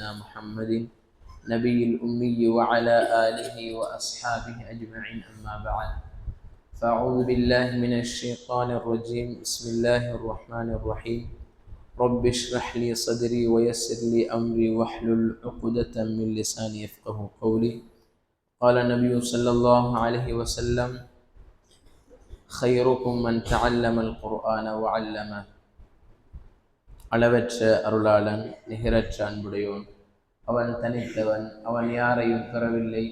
سيدنا محمد نبي الأمي وعلى آله وأصحابه أجمعين أما بعد فأعوذ بالله من الشيطان الرجيم بسم الله الرحمن الرحيم رب اشرح لي صدري ويسر لي أمري واحلل عقدة من لساني يفقه قولي قال النبي صلى الله عليه وسلم خيركم من تعلم القرآن وعلمه அளவற்ற அருளாளன் நிகரற்ற அன்புடையோன் அவன் தனித்தவன், அவன் யாரையும் பெறவில்லை,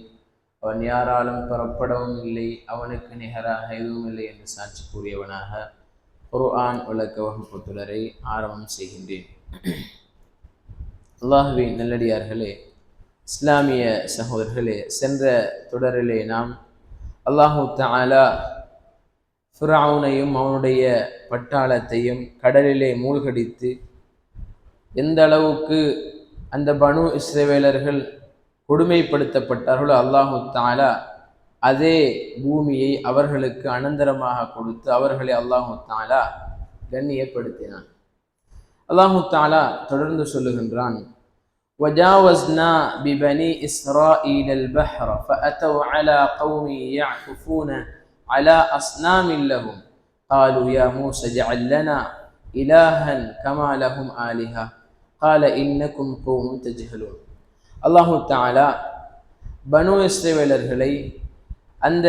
அவன் யாராலும் பெறப்படவும் இல்லை, அவனுக்கு நிகராக எதுவும் இல்லை என்று சாட்சி கூறியவனாக குர்ஆன் விளக்க வகுப்பு தொடரை ஆரம்பம் செய்கின்றேன். அல்லாஹ்வின் நல்லடியார்களே, இஸ்லாமிய சகோதரர்களே, சென்ற தொடரிலே நாம் அல்லாஹு தஆலா ஃபிரௌனையும் அவனுடைய பட்டாளத்தையும் கடலிலே மூழ்கடித்து எந்த அளவுக்கு அந்த பனு இஸ்ரவேலர்கள் கொடுமைப்படுத்தப்பட்டார்களோ அல்லாஹு தஆலா அதே பூமியை அவர்களுக்கு அனந்தரமாக கொடுத்து அவர்களை அல்லாஹு தஆலா கண்ணியப்படுத்தினான். அல்லாஹு தஆலா தொடர்ந்து சொல்லுகின்றான், وَجَاوَزْنَا بِبَنِي إِسْرَائِيلَ الْبَحْرَ فَأَتَوْا عَلَى قَوْمٍ يَعْكُفُونَ على أصنام لهم قالوا يا موسى اجعل لنا إلها كما لهم آلهة قال إنكم قوم تجهلون. அல்லாஹு தஆலா பனு இஸ்ரவேலர்களை அந்த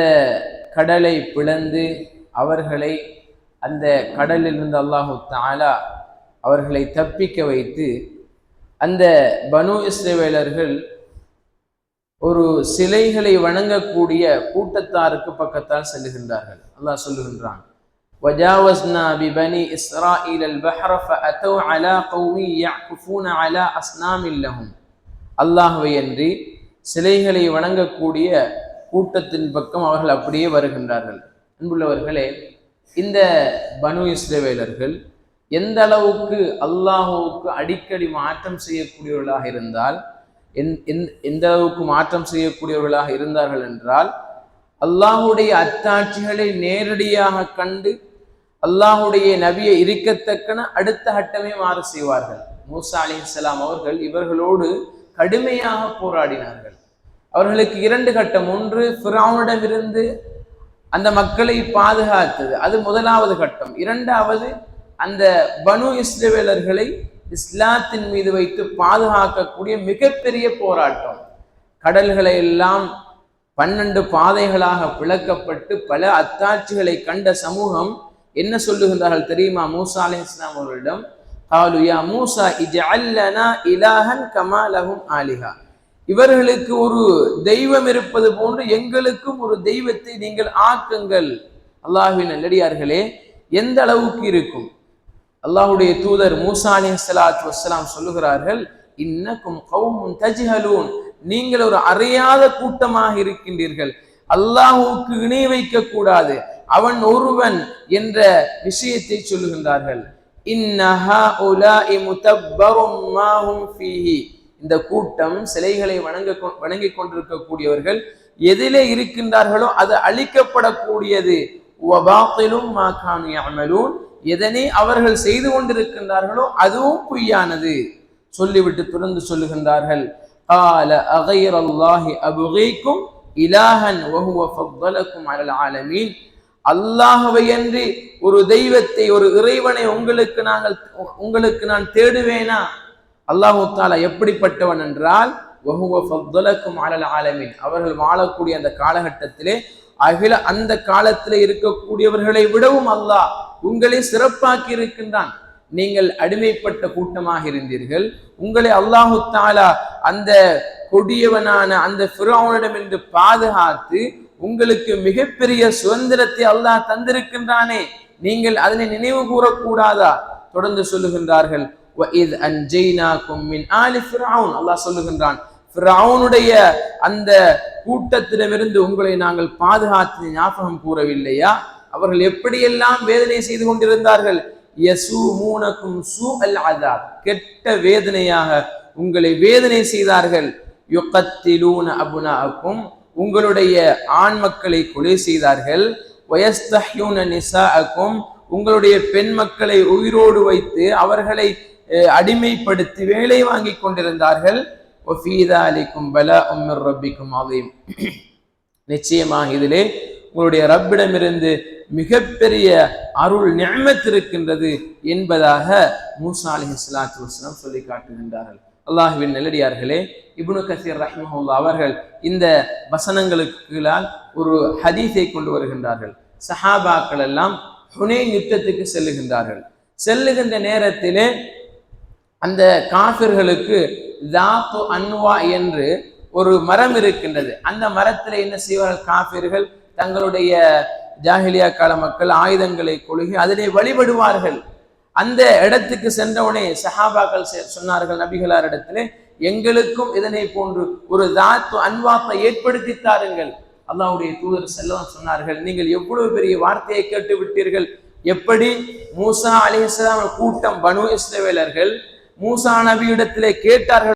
கடலை பிளந்து அவர்களை அந்த கடலிலிருந்து அல்லாஹு தஆலா அவர்களை தப்பிக்க வைத்து அந்த பனு இஸ்ரவேலர்கள் ஒரு சிலைகளை வணங்கக்கூடிய கூட்டத்தாருக்கு பக்கத்தால் செல்லுகின்றார்கள். அல்லாஹ் சொல்லுகின்றான், وَجَاوَزْنَا بِبَنِي إِسْرَائِيلَ الْبَحْرَ فَأَتَوْا عَلَى قَوْمٍ يَعْكُفُونَ عَلَى أَصْنَامٍ لَهُمْ. அல்லாஹ்வை அன்றி சிலைகளை வணங்கக்கூடிய கூட்டத்தின் பக்கம் அவர்கள் அப்படியே வருகின்றார்கள். அன்புள்ளவர்களே, இந்த பனு இஸ்ரவேலர்கள் எந்த அளவுக்கு அல்லாஹ்வுக்கு அடிக்கடி மாற்றம் செய்யக்கூடியவர்களாக இருந்தால், எந்த அளவுக்கு மாற்றம் செய்யக்கூடியவர்களாக இருந்தார்கள் என்றால், அல்லாஹுடைய அத்தாட்சிகளை நேரடியாக கண்டு அல்லாஹுடைய நபியை இருக்கத்தக்கன அடுத்த கட்டமே மாறு செய்வார்கள். மூசா அலைஹிஸ்ஸலாம் அவர்கள் இவர்களோடு கடுமையாக போராடினார்கள். அவர்களுக்கு இரண்டு கட்டம், ஒன்று ஃபிரௌனிடமிருந்து அந்த மக்களை பாதுகாத்தது, அது முதலாவது கட்டம். இரண்டாவது அந்த பனு இஸ்ரவேலர்களை இஸ்லாத்தின் மீது வைத்து பாதுகாக்கக்கூடிய மிகப்பெரிய போராட்டம். கடல்களை எல்லாம் 12 பாதைகளாக பிளக்கப்பட்டு பல அத்தாட்சிகளை கண்ட சமூகம் என்ன சொல்லுகின்றார்கள் தெரியுமா? மூசா அலைஹிஸ்ஸலாம் அவர்களிடம், قالوا يا موسى اجعل لنا إلها كما لهم آلهة. இவர்களுக்கு ஒரு தெய்வம் இருப்பது போன்று எங்களுக்கும் ஒரு தெய்வத்தை நீங்கள் ஆக்குங்கள். அல்லாஹ்வின் நல்லடியார்களே, எந்த அளவுக்கு இருக்கும்? அல்லாஹ்வுடைய தூதர் மூசா அலைஹிஸ்ஸலாத்து வஸ்ஸலாம் சொல்லுகிறார்கள், இன்னக்கும் கௌமுன் தஜ்ஹலூன், நீங்கள் ஒரு அறியாத கூட்டமாக இருக்கின்றீர்கள். அல்லாஹ்வுக்கு இணை வைக்க கூடாது, அவன் ஒருவன் என்ற விஷயத்தை சொல்லுகின்றார்கள். இன்னஹா உலாஇ முதப்பரும் மா ஹும் ஃபீஹி, இந்த கூட்டம் சிலைகளை வணங்கிக் கொண்டிருக்கக்கூடியவர்கள் எதிலே இருக்கின்றார்களோ அது அழிக்கப்படக்கூடியது. வபாத்திலும் மா கானு யஅமலூன், எதனை அவர்கள் செய்து கொண்டிருக்கின்றார்களோ அதுவும் பொய்யானது சொல்லிவிட்டு தொடர்ந்து சொல்லுகின்றார்கள், قال أغير الله أبغيكم إلها وهو فضلكم على العالمين. அல்லாஹ்வை அன்றி ஒரு தெய்வத்தை, ஒரு இறைவனை உங்களுக்கு நான் தேடுவேனா? அல்லாஹ் தஆலா எப்படிப்பட்டவன் என்றால் وهو فضلكم على العالمين, அவர்கள் வாழக்கூடிய அந்த காலகட்டத்திலே அந்த காலத்திலே இருக்கக்கூடியவர்களை விடவும் அல்லாஹ் உங்களை சிறப்பாக்கி இருக்கின்றான். நீங்கள் அடிமைப்பட்ட கூட்டமாக இருந்தீர்கள், உங்களை அல்லாஹு தஆலா அந்த கொடியவனான அந்த ஃபிரௌனிடமிருந்து பாதுகாத்து உங்களுக்கு மிகப்பெரிய சுதந்திரத்தை அல்லாஹ் தந்திருக்கின்றானே, நீங்கள் அதனை நினைவு கூறக்கூடாதா? தொடர்ந்து சொல்லுகின்றார்கள், وَإِذْ أَنْجَيْنَاكُمْ مِنْ آلِ فِرْعَوْنَ, அல்லாஹ் சொல்லுகின்றான், ஃபிரௌனுடைய அந்த கூட்டத்திடமிருந்து உங்களை நாங்கள் பாதுகாத்து ஞாபகம் கூறவில்லையா? அவர்கள் எப்படியெல்லாம் வேதனை செய்து கொண்டிருந்தார்கள். யஸூமூனகும் சூஅல் அஸாப், கெட்ட வேதனையாக உங்களை வேதனை செய்தார்கள். யுகத்திலூன அப்னாஅக்கும், உங்களுடைய ஆண் மக்களை கொலை செய்தார்கள். வயஸ்தஹ்யூன நிசாஅக்கும், உங்களுடைய பெண் மக்களை உயிரோடு வைத்து அவர்களை அடிமைப்படுத்தி வேலை வாங்கி கொண்டிருந்தார்கள். நிச்சயமாக இதிலே உங்களுடைய ரப்பிடமிருந்து மிகப்பெரிய அருள் நிஅமத் இருக்கின்றது என்பதாக மூசா அலைஹிஸ்ஸலாத்து வஸ்ஸலாம் சொல்லி காட்டுகின்றார்கள். அல்லாஹ்வின் நல்லடியார்களே, இப்னு கஸீர் ரஹ்மஹுல்லாஹ் அவர்கள் இந்த வசனங்களுக்கு ஒரு ஹதீஸை கொண்டு வருகின்றார்கள். சஹாபாக்கள் எல்லாம் ஹுனைன் யுத்தத்துக்கு செல்லுகின்றார்கள். செல்லுகின்ற நேரத்திலே அந்த காஃபிர்களுக்கு தாத்து அன்வா என்று ஒரு மரம் இருக்கின்றது. அந்த மரத்தில் என்ன செய்வார்கள் காஃபிர்கள்? தங்களுடைய ஜாஹிலியா கால மக்கள் ஆயுதங்களை கொளுகி அதிலே வழிபடுவார்கள். அந்த இடத்துக்கு சென்றவுடனே சஹாபாக்கள் சொன்னார்கள் நபிகளார் இடத்திலே, எங்களுக்கும் இதனை போன்று ஒரு தாத்து அன்வாத்தை ஏற்படுத்தி தாருங்கள். அல்லாஹ்வுடைய தூதர் ஸல்லல்லாஹு சொன்னார்கள், நீங்கள் எவ்வளவு பெரிய வார்த்தையை கேட்டு விட்டீர்கள். எப்படி மூசா அலைஹிஸ்ஸலாம் கூட்டம் பனு இஸ்ரவேலர்கள் மூசா நபியிடத்திலே கேட்டார்கள்.